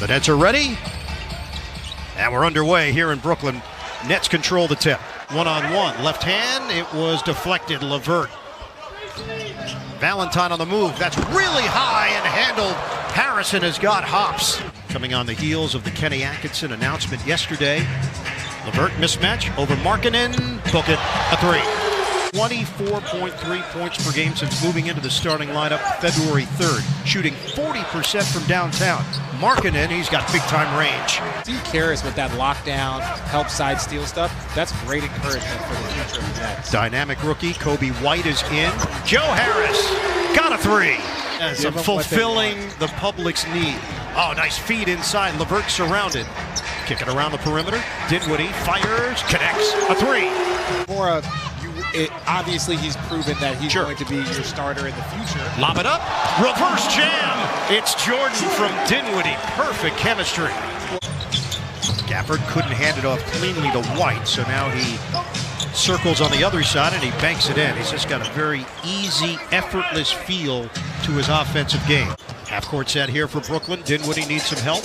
The Nets are ready, and we're underway here in Brooklyn. Nets control the tip. One-on-one, left hand, it was deflected. LeVert. Valentine on the move, that's really high and handled. Harrison has got hops. Coming on the heels of the Kenny Atkinson announcement yesterday. LeVert mismatch over Markkanen, book it, a three. 24.3 points per game since moving into the starting lineup February 3rd, shooting 40% from downtown. Markkanen, he's got big-time range. Steve Karras with that lockdown, help side steal stuff, that's great encouragement for the future of the Nets. Dynamic rookie Coby White is in. Joe Harris got a three. As fulfilling the public's need. Oh, nice feed inside. LeVert surrounded. Kick it around the perimeter. Dinwiddie fires, connects, a three. More of obviously he's proven that he's going to be your starter in the future. Lob it up, reverse jam. It's Jordan from Dinwiddie. Perfect chemistry. Gafford couldn't hand it off cleanly to White, so now he circles on the other side and he banks it in. He's just got a very easy, effortless feel to his offensive game. Half-court set here for Brooklyn. Dinwiddie needs some help.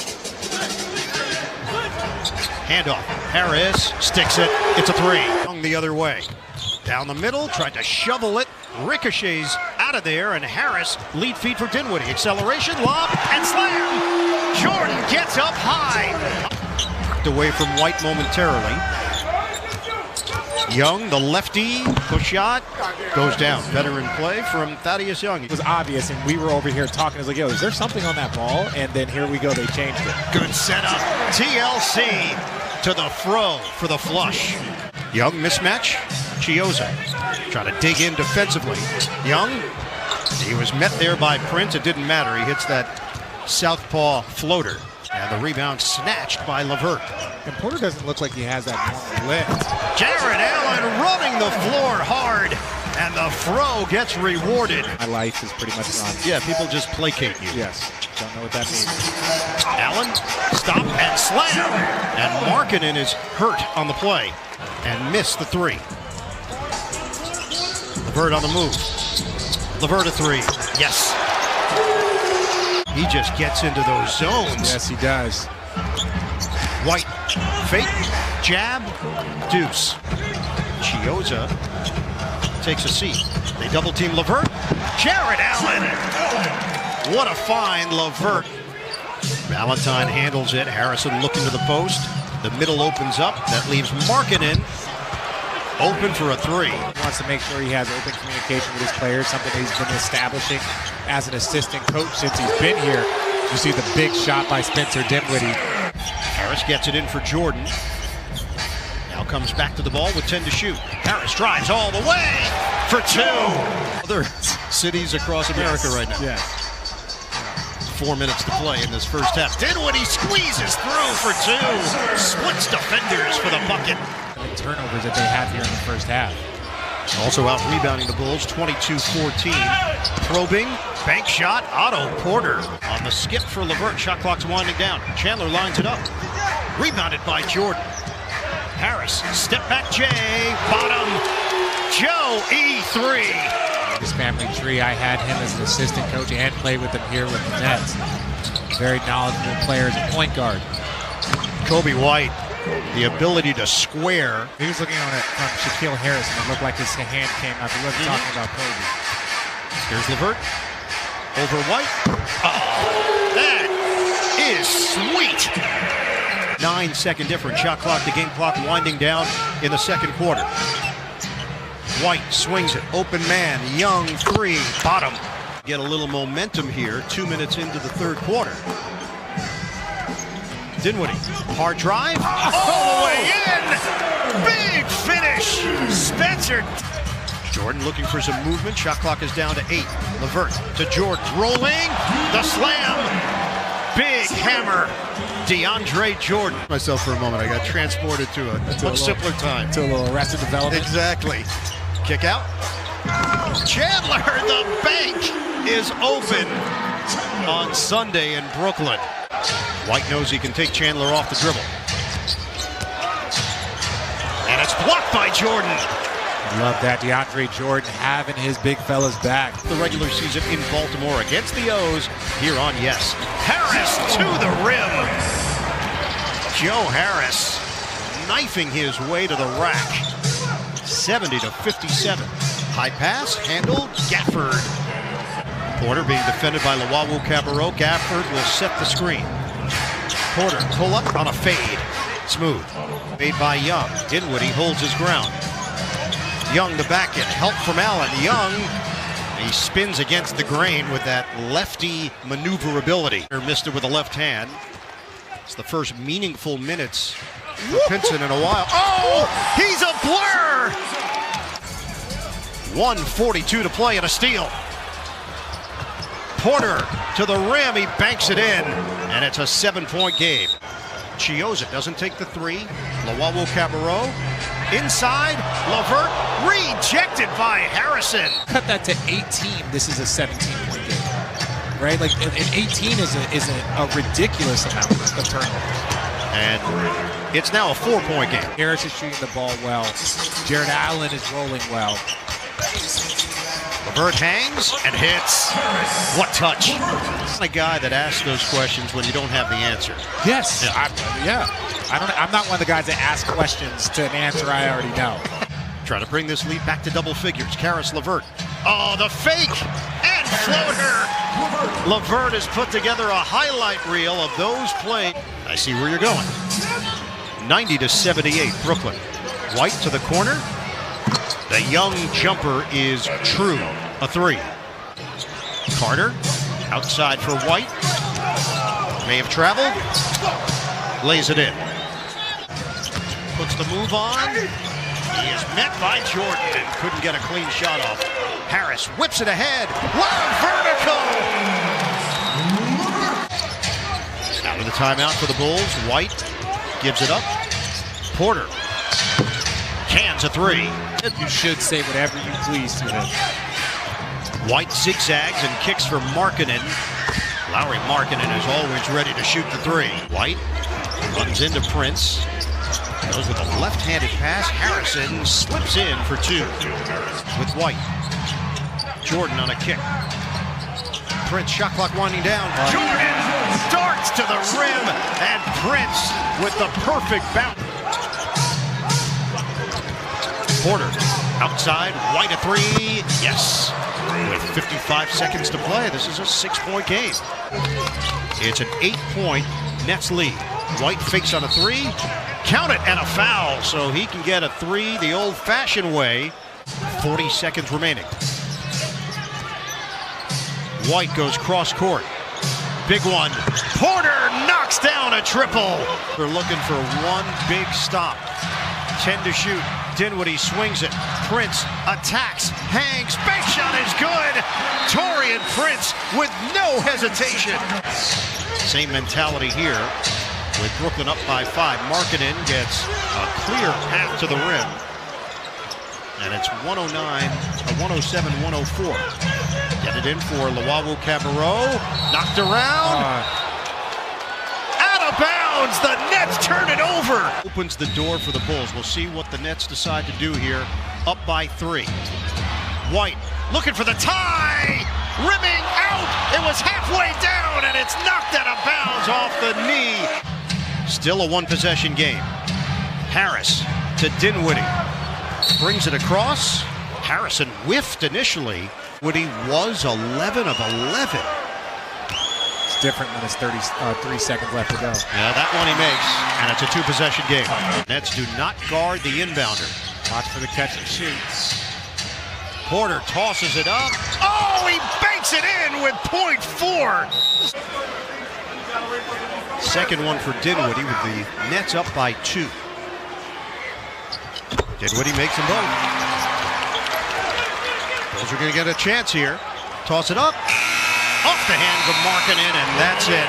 Handoff. Harris sticks it. It's a three. The other way. Down the middle, tried to shovel it. Ricochets out of there, and Harris lead feed for Dinwiddie. Acceleration, lob, and slam. Jordan gets up high. Away from White momentarily. Young, the lefty, push shot, goes down. Veteran play from Thaddeus Young. It was obvious, and we were over here talking. I was like, yo, is there something on that ball? And then here we go, they changed it. Good setup. TLC to the fro for the flush. Young mismatch. Chiozza trying to dig in defensively. Young, he was met there by Prince. It didn't matter. He hits that southpaw floater. And the rebound snatched by LeVert. And Porter doesn't look like he has that normal lift. Jarrett Allen running the floor hard. And the fro gets rewarded. My life is pretty much run. Yeah, people just placate you. Yes, don't know what that means. Allen, stop and slam. And Markkanen is hurt on the play and missed the three. LeVert on the move. LeVert a three. Yes. He just gets into those zones. Yes, he does. White, fake, jab, deuce. Chiozza takes a seat. They double team LeVert. Jarrett Allen. What a find, LeVert. Valentine handles it. Harrison looking to the post. The middle opens up. That leaves Markkanen open for a three. He wants to make sure he has open communication with his players, something he's been establishing as an assistant coach since he's been here. You see the big shot by Spencer Dinwiddie. Harris gets it in for Jordan. Now comes back to the ball with 10 to shoot. Harris drives all the way for two. Other cities across America right now. Yes. 4 minutes to play in this first half. Dinwiddie squeezes through for two. Splits defenders for the bucket. Turnovers that they have here in the first half. Also out rebounding the Bulls, 22-14. Probing, bank shot, Otto Porter on the skip for LeVert. Shot clock's winding down. Chandler lines it up. Rebounded by Jordan. Harris, step back J, bottom. Joe, E3. His family tree, I had him as an assistant coach and played with him here with the Nets. Very knowledgeable player as a point guard. Coby White. The ability to square. He was looking on it from Shaquille Harris, and it looked like his hand came out. He wasn't talking about Kobe. Here's LeVert. Over White. Oh, that is sweet. 9-second difference. Shot clock to game clock winding down in the second quarter. White swings it. Open man. Young three. Bottom. Get a little momentum here. 2 minutes into the third quarter. Dinwiddie, hard drive, all the way in, big finish, Spencer. Jordan looking for some movement, shot clock is down to 8. LeVert to Jordan, rolling, the slam, big hammer, DeAndre Jordan. Myself for a moment, I got transported to a much simpler time. To a little Arrested Development. Exactly. Kick out. Chandler, the bank is open on Sunday in Brooklyn. White knows he can take Chandler off the dribble. And it's blocked by Jordan. Love that. DeAndre Jordan having his big fellas back. The regular season in Baltimore against the O's here on Yes. Harris to the rim. Joe Harris knifing his way to the rack. 70-57. High pass, handled, Gafford. Porter being defended by Luwawu-Cabarrot. Gafford will set the screen. Porter pull up on a fade. Smooth. Made by Young. Dinwiddie holds his ground. Young the back end. Help from Allen. Young, he spins against the grain with that lefty maneuverability. Missed it with the left hand. It's the first meaningful minutes for Pinson in a while. Oh, he's a blur! 1:42 to play and a steal. Porter to the rim, he banks it in, and it's a 7-point game. Chiozza doesn't take the three. Luwawu-Cabarrot inside. LeVert rejected by Harrison. Cut that to 18. This is a 17-point game, right? Like, and 18 is a ridiculous amount of turnovers. And it's now a 4-point game. Harris is shooting the ball well. Jared Allen is rolling well. LeVert hangs and hits. What touch? A guy that asks those questions when you don't have the answer. Yes. I'm not one of the guys that ask questions to an answer I already know. Trying to bring this lead back to double figures. Caris LeVert. Oh, the fake and floater. LeVert has put together a highlight reel of those plays. I see where you're going. 90-78, Brooklyn. White to the corner. The Young jumper is true. A three. Carter outside for White. May have traveled. Lays it in. Puts the move on. He is met by Jordan and couldn't get a clean shot off. Harris whips it ahead. Wow, vertical! Out of the timeout for the Bulls. White gives it up. Porter cans a three. You should say whatever you please to him. White zigzags and kicks for Markkanen. Lauri Markkanen is always ready to shoot the three. White runs into Prince. Goes with a left-handed pass. Harrison slips in for two with White. Jordan on a kick. Prince shot clock winding down. Jordan darts to the rim, and Prince with the perfect bounce. Porter outside, White a three. Yes. With 55 seconds to play, this is a 6-point game. It's an 8-point Nets lead. White fakes on a three. Count it, and a foul, so he can get a three the old-fashioned way. 40 seconds remaining. White goes cross-court. Big one. Porter knocks down a triple. They're looking for one big stop. 10 to shoot. Dinwiddie swings it. Prince attacks, hangs. Bank shot is good. Taurean Prince with no hesitation. Same mentality here with Brooklyn up by 5. Markkanen gets a clear path to the rim. And it's 107-104. Get it in for Luwawu-Cabarrot. Knocked around. Out of bounds. The Nets turn it over. Opens the door for the Bulls. We'll see what the Nets decide to do here. Up by 3. White looking for the tie. Rimming out. It was halfway down, and it's knocked out of bounds off the knee. Still a one-possession game. Harris to Dinwiddie. Brings it across. Harrison whiffed initially. Woody was 11 of 11. It's different when it's 3 seconds left to go. Yeah, that one he makes, and it's a two-possession game. Nets do not guard the inbounder. Watch for the catch and shoot. Porter tosses it up. Oh, he banks it in with .4. Second one for Dinwiddie with the Nets up by 2. Dinwiddie makes them both. Bulls are going to get a chance here. Toss it up. Off the hands of Markkanen, and that's it.